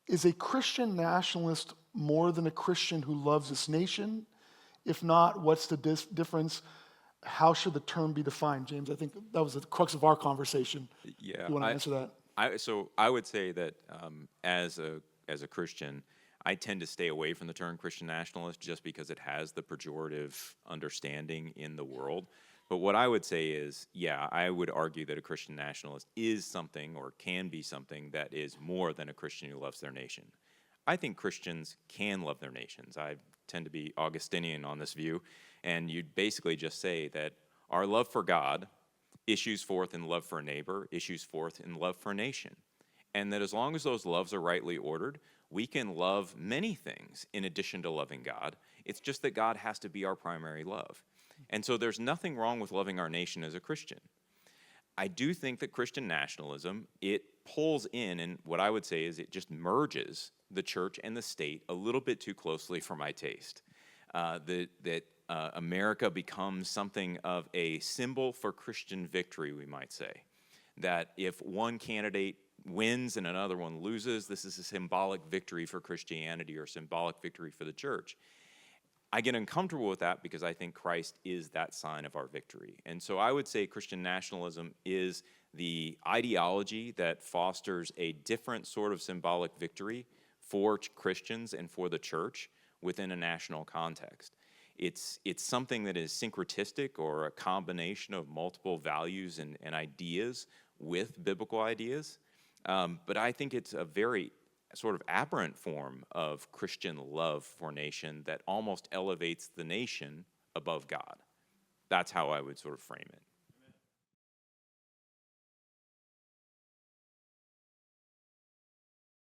is a Christian nationalist more than a Christian who loves this nation? If not, what's the difference? How should the term be defined, James? I think that was the crux of our conversation. Yeah, You want to answer that? I would say that as a Christian, I tend to stay away from the term Christian nationalist just because it has the pejorative understanding in the world. But what I would say is, yeah, I would argue that a Christian nationalist is something or can be something that is more than a Christian who loves their nation. I think Christians can love their nations. I tend to be Augustinian on this view, and you'd basically just say that our love for God issues forth in love for a neighbor, issues forth in love for a nation. And that as long as those loves are rightly ordered, we can love many things in addition to loving God. It's just that God has to be our primary love. And so there's nothing wrong with loving our nation as a Christian. I do think that Christian nationalism, it pulls in, and what I would say is it just merges the church and the state a little bit too closely for my taste. That America becomes something of a symbol for Christian victory, we might say. That if one candidate wins and another one loses, this is a symbolic victory for Christianity or symbolic victory for the church. I get uncomfortable with that because I think Christ is that sign of our victory. And so I would say Christian nationalism is the ideology that fosters a different sort of symbolic victory for Christians and for the church within a national context. It's something that is syncretistic or a combination of multiple values and ideas with biblical ideas. But I think it's a very sort of aberrant form of Christian love for nation that almost elevates the nation above God. That's how I would sort of frame it.